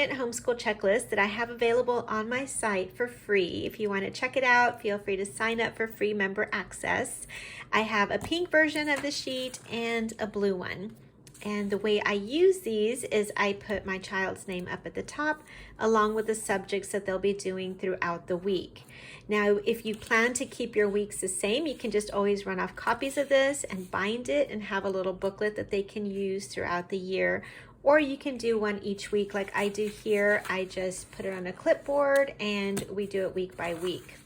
student homeschool checklist that I have available on my site for free. If you want to check it out, feel free to sign up for free member access. I have a pink version of the sheet and a blue one. And the way I use these is I put my child's name up at the top along with the subjects that they'll be doing throughout the week. Now, if you plan to keep your weeks the same, you can just always run off copies of this and bind it and have a little booklet that they can use throughout the year. Or you can do one each week like I do here. I just put it on a clipboard and we do it week by week.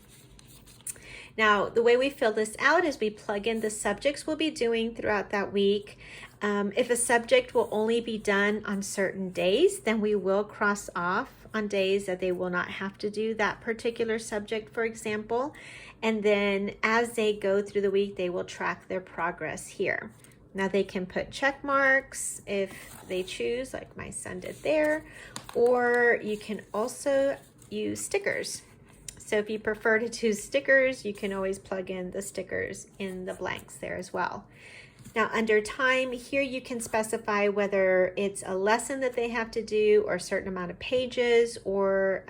Now, the way we fill this out is we plug in the subjects we'll be doing throughout that week. If a subject will only be done on certain days, then we will cross off on days that they will not have to do that particular subject, for example. And then as they go through the week, they will track their progress here. Now they can put check marks if they choose, like my son did there, or you can also use stickers. So if you prefer to choose stickers, you can always plug in the stickers in the blanks there as well. Now under time, here you can specify whether it's a lesson that they have to do or a certain amount of pages, or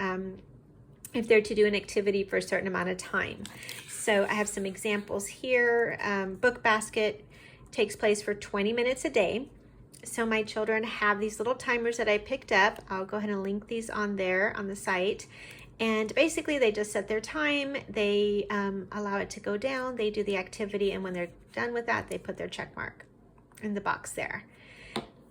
if they're to do an activity for a certain amount of time. So I have some examples here. Book basket takes place for 20 minutes a day. So my children have these little timers that I picked up. I'll go ahead and link these on there on the site. And basically they just set their time, they allow it to go down, they do the activity, and when they're done with that, they put their check mark in the box there.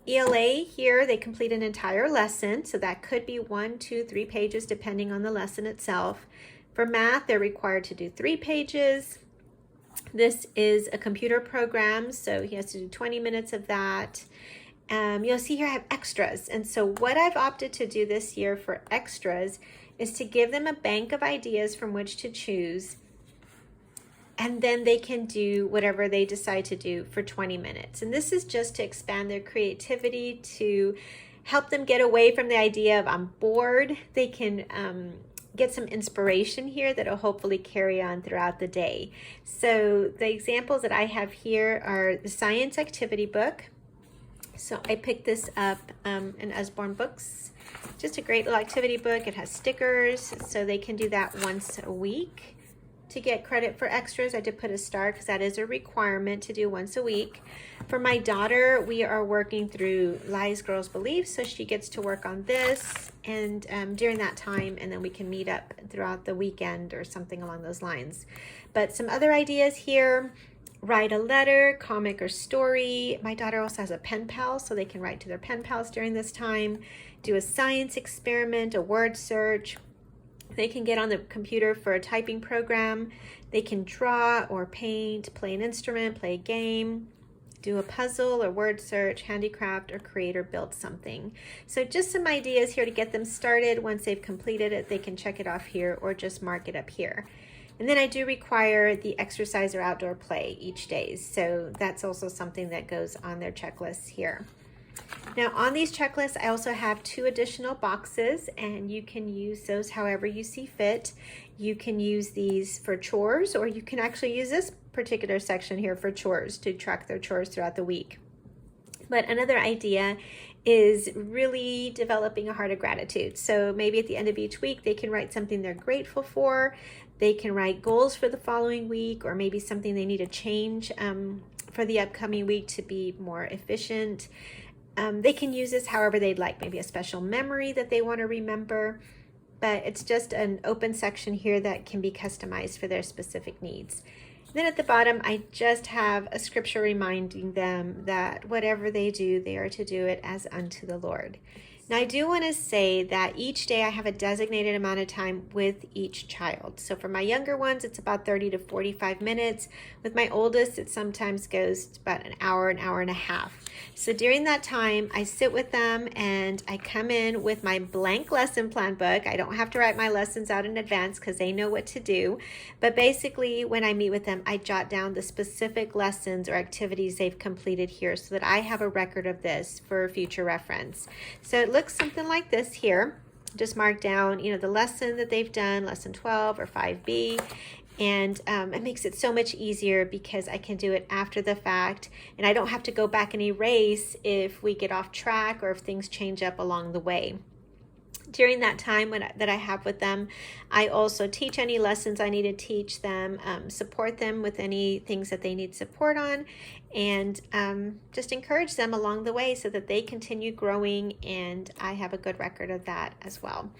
ELA here, they complete an entire lesson, so that could be 1, 2, 3 pages depending on the lesson itself. For math, they're required to do 3 pages. This is a computer program, so he has to do 20 minutes of that. You'll see here I have extras, and so what I've opted to do this year for extras is to give them a bank of ideas from which to choose, and then they can do whatever they decide to do for 20 minutes. And this is just to expand their creativity, to help them get away from the idea of I'm bored. They can get some inspiration here that'll hopefully carry on throughout the day. So the examples that I have here are the science activity book. So I picked this up in Usborne Books. Just a great little activity book. It has stickers, so they can do that once a week. To get credit for extras, I did put a star because that is a requirement to do once a week. For my daughter, we are working through Lies, Girls, Believe, so she gets to work on this and during that time, and then we can meet up throughout the weekend or something along those lines. But some other ideas here: write a letter, comic, or story. My daughter also has a pen pal, so they can write to their pen pals during this time. Do a science experiment, a word search. They can get on the computer for a typing program. They can draw or paint, play an instrument, play a game, do a puzzle or word search, handicraft, or create or build something. So just some ideas here to get them started. Once they've completed it, they can check it off here or just mark it up here. And then I do require the exercise or outdoor play each day. So that's also something that goes on their checklists here. Now on these checklists, I also have 2 additional boxes, and you can use those however you see fit. You can use these for chores, or you can actually use this particular section here for chores to track their chores throughout the week. But another idea is really developing a heart of gratitude. So maybe at the end of each week, they can write something they're grateful for. They can write goals for the following week, or maybe something they need to change for the upcoming week to be more efficient. They can use this however they'd like, maybe a special memory that they want to remember, but it's just an open section here that can be customized for their specific needs. Then at the bottom, I just have a scripture reminding them that whatever they do, they are to do it as unto the Lord. Now, I do want to say that each day I have a designated amount of time with each child. So for my younger ones, it's about 30 to 45 minutes. With my oldest, it sometimes goes about an hour and a half. So during that time, I sit with them and I come in with my blank lesson plan book. I don't have to write my lessons out in advance because they know what to do. But basically, when I meet with them, I jot down the specific lessons or activities they've completed here so that I have a record of this for future reference. So it looks something like this here. Just mark down, the lesson that they've done, lesson 12 or 5B. And it makes it so much easier because I can do it after the fact, and I don't have to go back and erase if we get off track or if things change up along the way. During that time that I have with them, I also teach any lessons I need to teach them, support them with any things that they need support on, and just encourage them along the way so that they continue growing, and I have a good record of that as well.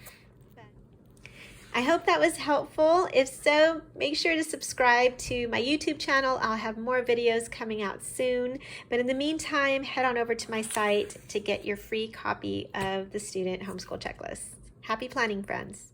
I hope that was helpful. If so, make sure to subscribe to my YouTube channel. I'll have more videos coming out soon. But in the meantime, head on over to my site to get your free copy of the Student Homeschool Checklist. Happy planning, friends.